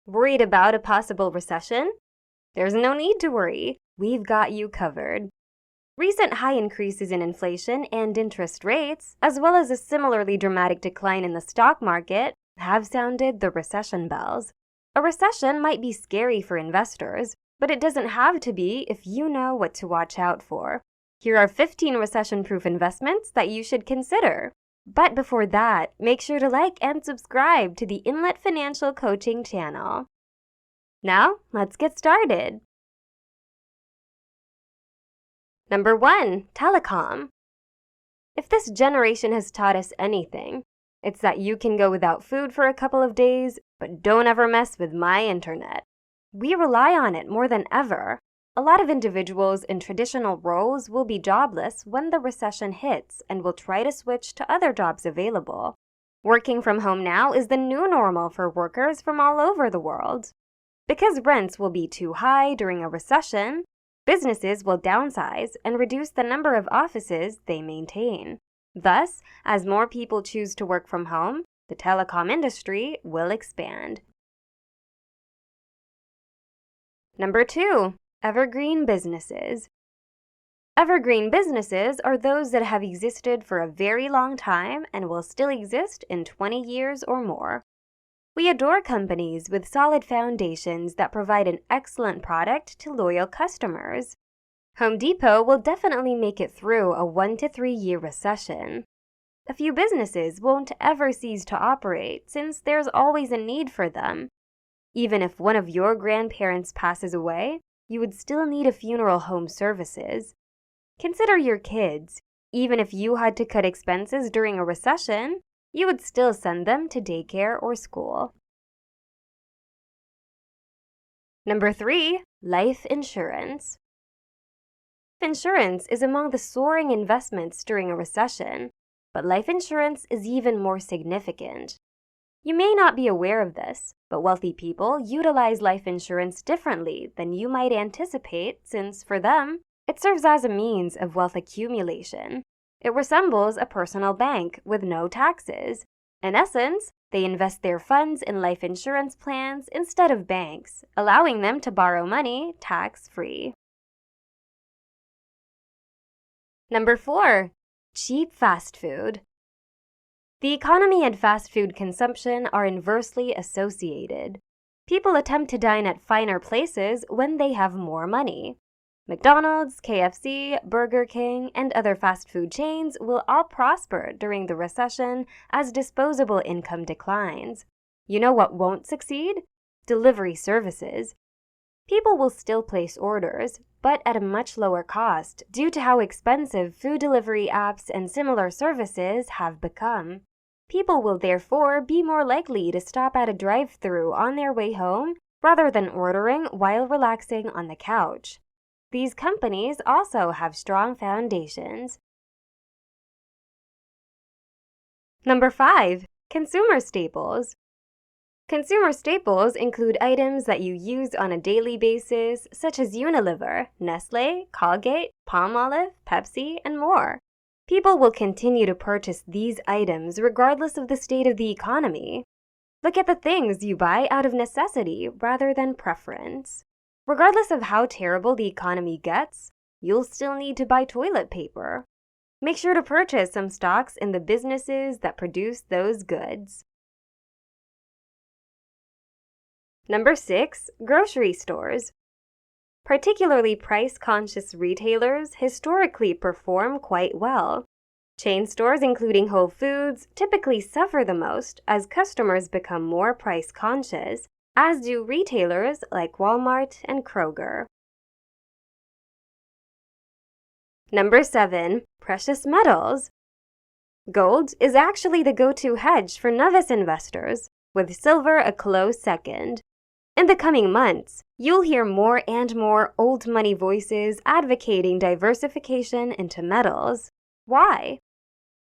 Worried about a possible recession? There's no need to worry. We've got you covered. Recent high increases in inflation and interest rates, as well as a similarly dramatic decline in the stock market, have sounded the recession bells. A recession might be scary for investors, but it doesn't have to be if you know what to watch out for. Here are 15 recession-proof investments that you should consider. But before that, make sure to like and subscribe to the Inlet Financial Coaching channel. Now, let's get started. Number 1. Telecom. If this generation has taught us anything, it's that you can go without food for a couple of days, but don't ever mess with my internet. We rely on it more than ever. A lot of individuals in traditional roles will be jobless when the recession hits and will try to switch to other jobs available. Working from home now is the new normal for workers from all over the world. Because rents will be too high during a recession, businesses will downsize and reduce the number of offices they maintain. Thus, as more people choose to work from home, the telecom industry will expand. Number 2. Evergreen businesses. Evergreen businesses are those that have existed for a very long time and will still exist in 20 years or more. We adore companies with solid foundations that provide an excellent product to loyal customers. Home Depot will definitely make it through a 1 to 3 year recession. A few businesses won't ever cease to operate since there's always a need for them. Even if one of your grandparents passes away, you would still need a funeral home services. Consider your kids. Even if you had to cut expenses during a recession, you would still send them to daycare or school. Number 3. Life insurance. Insurance is among the soaring investments during a recession, but life insurance is even more significant. You may not be aware of this, but wealthy people utilize life insurance differently than you might anticipate since, for them, it serves as a means of wealth accumulation. It resembles a personal bank with no taxes. In essence, they invest their funds in life insurance plans instead of banks, allowing them to borrow money tax-free. Number 4. Cheap fast food. The economy and fast food consumption are inversely associated. People attempt to dine at finer places when they have more money. McDonald's, KFC, Burger King, and other fast food chains will all prosper during the recession as disposable income declines. You know what won't succeed? Delivery services. People will still place orders, but at a much lower cost due to how expensive food delivery apps and similar services have become. People will therefore be more likely to stop at a drive-thru on their way home rather than ordering while relaxing on the couch. These companies also have strong foundations. Number 5. Consumer staples. Consumer staples include items that you use on a daily basis, such as Unilever, Nestle, Colgate, Palmolive, Pepsi, and more. People will continue to purchase these items regardless of the state of the economy. Look at the things you buy out of necessity rather than preference. Regardless of how terrible the economy gets, you'll still need to buy toilet paper. Make sure to purchase some stocks in the businesses that produce those goods. Number 6. Grocery stores. Particularly price-conscious retailers historically perform quite well. Chain stores, including Whole Foods, typically suffer the most as customers become more price-conscious, as do retailers like Walmart and Kroger. Number 7. Precious metals. Gold is actually the go-to hedge for novice investors, with silver a close second. In the coming months, you'll hear more and more old money voices advocating diversification into metals. Why?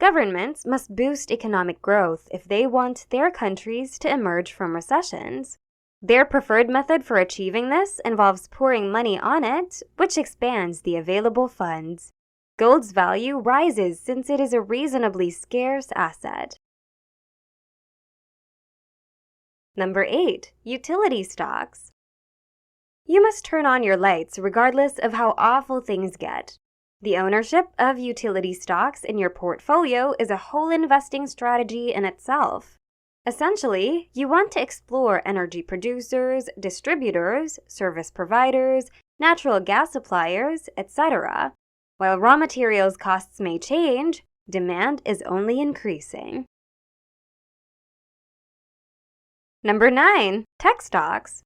Governments must boost economic growth if they want their countries to emerge from recessions. Their preferred method for achieving this involves pouring money on it, which expands the available funds. Gold's value rises since it is a reasonably scarce asset. Number 8. Utility stocks. You must turn on your lights regardless of how awful things get. The ownership of utility stocks in your portfolio is a whole investing strategy in itself. Essentially, you want to explore energy producers, distributors, service providers, natural gas suppliers, etc. While raw materials costs may change, demand is only increasing. Number 9. Tech stocks.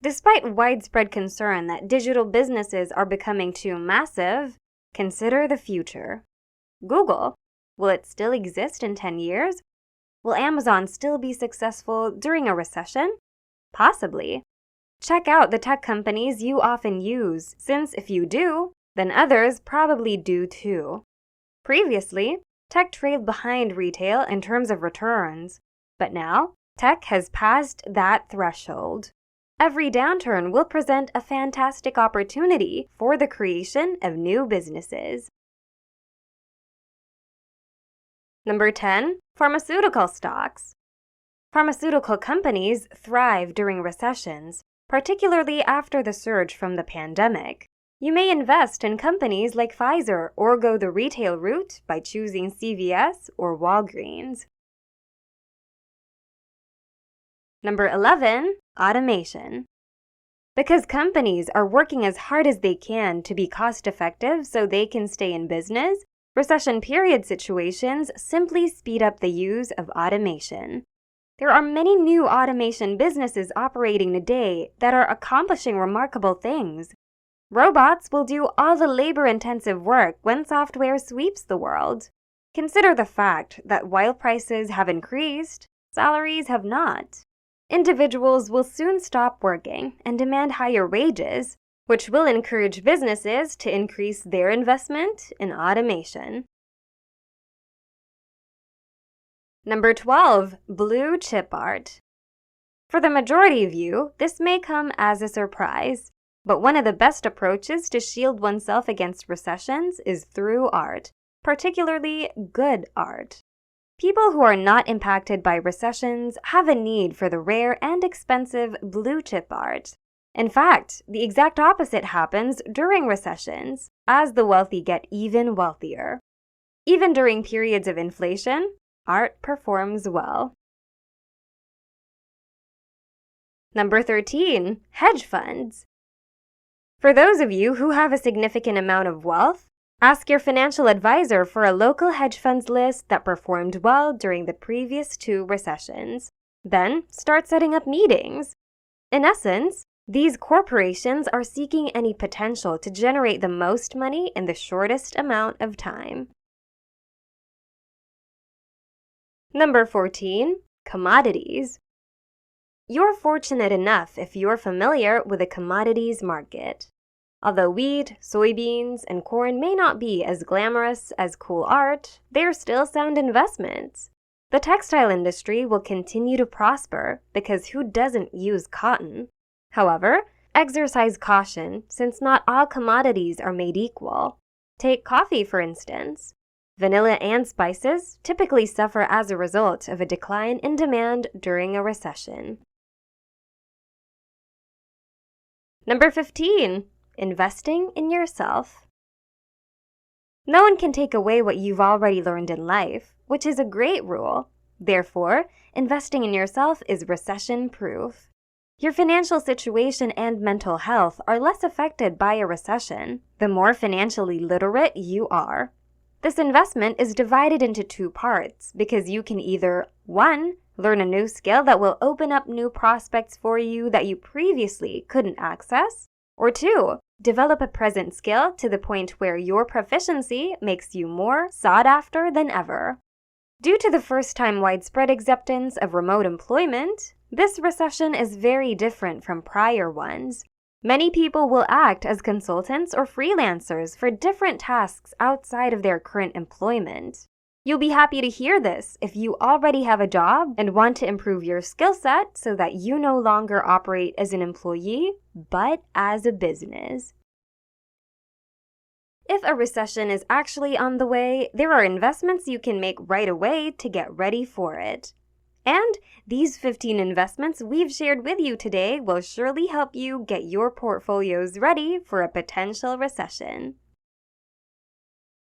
Despite widespread concern that digital businesses are becoming too massive, consider the future. Google. Will it still exist in 10 years? Will Amazon still be successful during a recession? Possibly. Check out the tech companies you often use, since if you do, then others probably do too. Previously, tech trailed behind retail in terms of returns, but now, tech has passed that threshold. Every downturn will present a fantastic opportunity for the creation of new businesses. Number 10. Pharmaceutical stocks. Pharmaceutical companies thrive during recessions, particularly after the surge from the pandemic. You may invest in companies like Pfizer or go the retail route by choosing CVS or Walgreens. Number 11. Automation. Because companies are working as hard as they can to be cost-effective so they can stay in business, recession period situations simply speed up the use of automation. There are many new automation businesses operating today that are accomplishing remarkable things. Robots will do all the labor-intensive work when software sweeps the world. Consider the fact that while prices have increased, salaries have not. Individuals will soon stop working and demand higher wages, which will encourage businesses to increase their investment in automation. Number 12. Blue chip art. For the majority of you, this may come as a surprise, but one of the best approaches to shield oneself against recessions is through art, particularly good art. People who are not impacted by recessions have a need for the rare and expensive blue chip art. In fact, the exact opposite happens during recessions, as the wealthy get even wealthier. Even during periods of inflation, art performs well. Number 13. Hedge funds. For those of you who have a significant amount of wealth, ask your financial advisor for a local hedge funds list that performed well during the previous 2 recessions. Then, start setting up meetings. In essence, these corporations are seeking any potential to generate the most money in the shortest amount of time. Number 14. Commodities. You're fortunate enough if you're familiar with the commodities market. Although wheat, soybeans, and corn may not be as glamorous as cool art, they're still sound investments. The textile industry will continue to prosper because who doesn't use cotton? However, exercise caution since not all commodities are made equal. Take coffee, for instance. Vanilla and spices typically suffer as a result of a decline in demand during a recession. Number 15. Investing in yourself. No one can take away what you've already learned in life, which is a great rule. Therefore, investing in yourself is recession-proof. Your financial situation and mental health are less affected by a recession the more financially literate you are. This investment is divided into 2 parts because you can either 1. Learn a new skill that will open up new prospects for you that you previously couldn't access, or 2. Develop a present skill to the point where your proficiency makes you more sought after than ever. Due to the first-time widespread acceptance of remote employment, this recession is very different from prior ones. Many people will act as consultants or freelancers for different tasks outside of their current employment. You'll be happy to hear this if you already have a job and want to improve your skill set so that you no longer operate as an employee, but as a business. If a recession is actually on the way, there are investments you can make right away to get ready for it. And these 15 investments we've shared with you today will surely help you get your portfolios ready for a potential recession.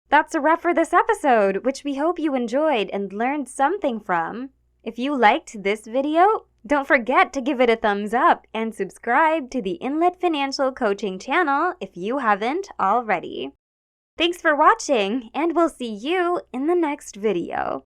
That's a wrap for this episode, which we hope you enjoyed and learned something from. If you liked this video, don't forget to give it a thumbs up and subscribe to the Inlet Financial Coaching channel if you haven't already. Thanks for watching, and we'll see you in the next video.